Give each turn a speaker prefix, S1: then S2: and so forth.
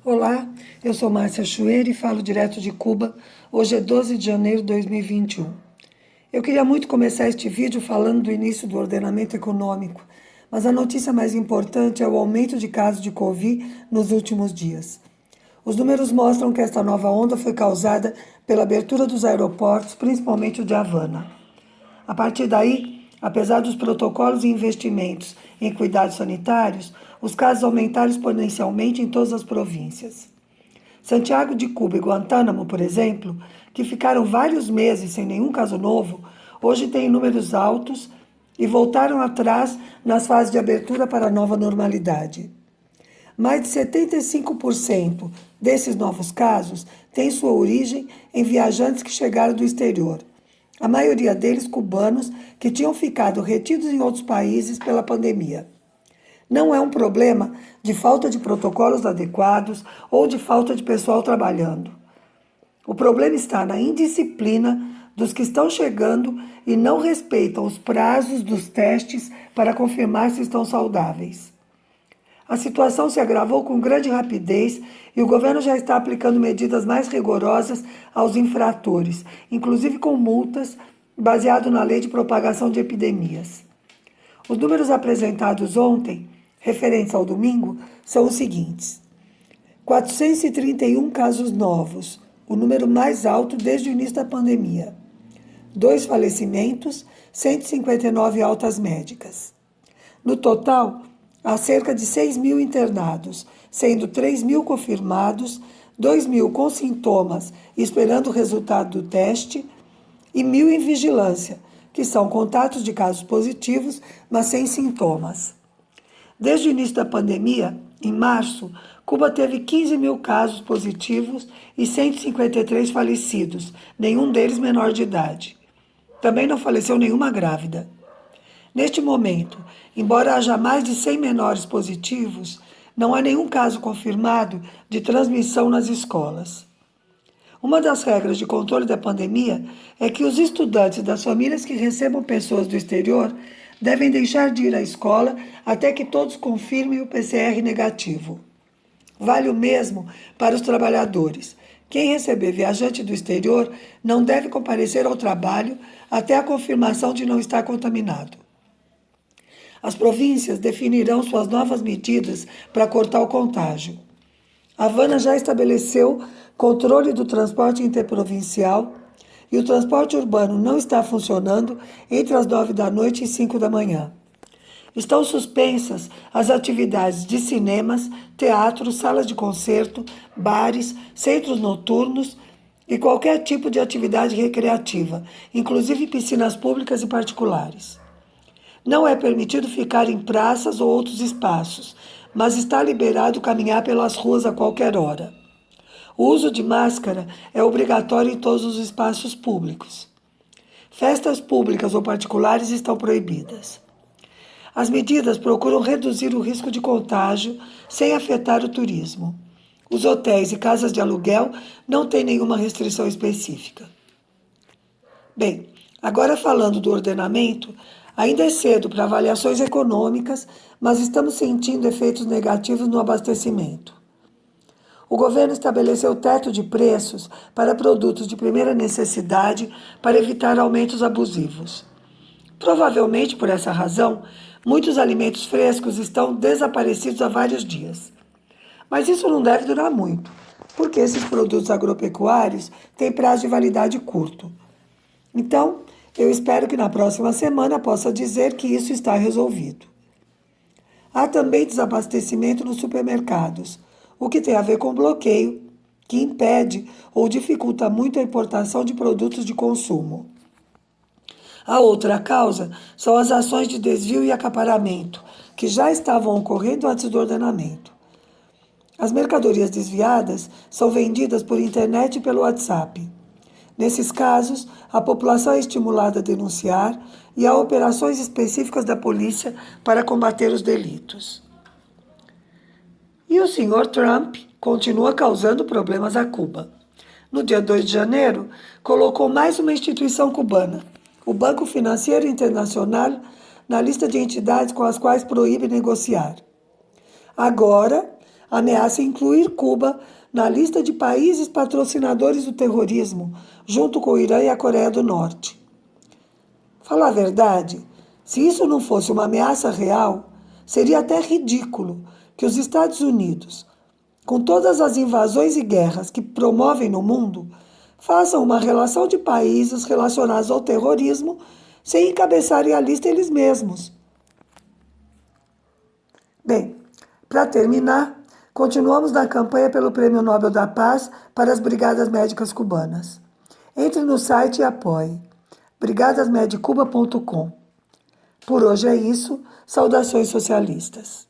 S1: Olá, eu sou Márcia Chueira e falo direto de Cuba. Hoje é 12 de janeiro de 2021. Eu queria muito começar este vídeo falando do início do ordenamento econômico, mas a notícia mais importante é o aumento de casos de Covid nos últimos dias. Os números mostram que esta nova onda foi causada pela abertura dos aeroportos, principalmente o de Havana. A partir daí, apesar dos protocolos e investimentos em cuidados sanitários, os casos aumentaram exponencialmente em todas as províncias. Santiago de Cuba e Guantánamo, por exemplo, que ficaram vários meses sem nenhum caso novo, hoje têm números altos e voltaram atrás nas fases de abertura para a nova normalidade. Mais de 75% desses novos casos têm sua origem em viajantes que chegaram do exterior. A maioria deles cubanos que tinham ficado retidos em outros países pela pandemia. Não é um problema de falta de protocolos adequados ou de falta de pessoal trabalhando. O problema está na indisciplina dos que estão chegando e não respeitam os prazos dos testes para confirmar se estão saudáveis. A situação se agravou com grande rapidez e o governo já está aplicando medidas mais rigorosas aos infratores, inclusive com multas, baseado na lei de propagação de epidemias. Os números apresentados ontem, referentes ao domingo, são os seguintes: 431 casos novos, o número mais alto desde o início da pandemia. 2 falecimentos, 159 altas médicas. No total, há cerca de 6 mil internados, sendo 3 mil confirmados, 2 mil com sintomas esperando o resultado do teste e 1.000 em vigilância, que são contatos de casos positivos, mas sem sintomas. Desde o início da pandemia, em março, Cuba teve 15 mil casos positivos e 153 falecidos, nenhum deles menor de idade. Também não faleceu nenhuma grávida. Neste momento, embora haja mais de 100 menores positivos, não há nenhum caso confirmado de transmissão nas escolas. Uma das regras de controle da pandemia é que os estudantes das famílias que recebam pessoas do exterior devem deixar de ir à escola até que todos confirmem o PCR negativo. Vale o mesmo para os trabalhadores. Quem receber viajante do exterior não deve comparecer ao trabalho até a confirmação de não estar contaminado. As províncias definirão suas novas medidas para cortar o contágio. Havana já estabeleceu controle do transporte interprovincial e o transporte urbano não está funcionando entre as 9 da noite e 5 da manhã. Estão suspensas as atividades de cinemas, teatros, salas de concerto, bares, centros noturnos e qualquer tipo de atividade recreativa, inclusive piscinas públicas e particulares. Não é permitido ficar em praças ou outros espaços, mas está liberado caminhar pelas ruas a qualquer hora. O uso de máscara é obrigatório em todos os espaços públicos. Festas públicas ou particulares estão proibidas. As medidas procuram reduzir o risco de contágio sem afetar o turismo. Os hotéis e casas de aluguel não têm nenhuma restrição específica. Bem, agora falando do ordenamento, ainda é cedo para avaliações econômicas, mas estamos sentindo efeitos negativos no abastecimento. O governo estabeleceu teto de preços para produtos de primeira necessidade para evitar aumentos abusivos. Provavelmente por essa razão, muitos alimentos frescos estão desaparecidos há vários dias. Mas isso não deve durar muito, porque esses produtos agropecuários têm prazo de validade curto. Então, eu espero que na próxima semana possa dizer que isso está resolvido. Há também desabastecimento nos supermercados, o que tem a ver com bloqueio, que impede ou dificulta muito a importação de produtos de consumo. A outra causa são as ações de desvio e acaparamento, que já estavam ocorrendo antes do ordenamento. As mercadorias desviadas são vendidas por internet e pelo WhatsApp. Nesses casos, a população é estimulada a denunciar e há operações específicas da polícia para combater os delitos. E o senhor Trump continua causando problemas a Cuba. No dia 2 de janeiro, colocou mais uma instituição cubana, o Banco Financeiro Internacional, na lista de entidades com as quais proíbe negociar. Agora, ameaça incluir Cuba na lista de países patrocinadores do terrorismo, junto com o Irã e a Coreia do Norte. Falar a verdade, se isso não fosse uma ameaça real, seria até ridículo que os Estados Unidos, com todas as invasões e guerras que promovem no mundo, façam uma relação de países relacionados ao terrorismo sem encabeçarem a lista eles mesmos. Bem, para terminar, continuamos na campanha pelo Prêmio Nobel da Paz para as Brigadas Médicas Cubanas. Entre no site e apoie brigadasmedicuba.com. Por hoje é isso. Saudações socialistas.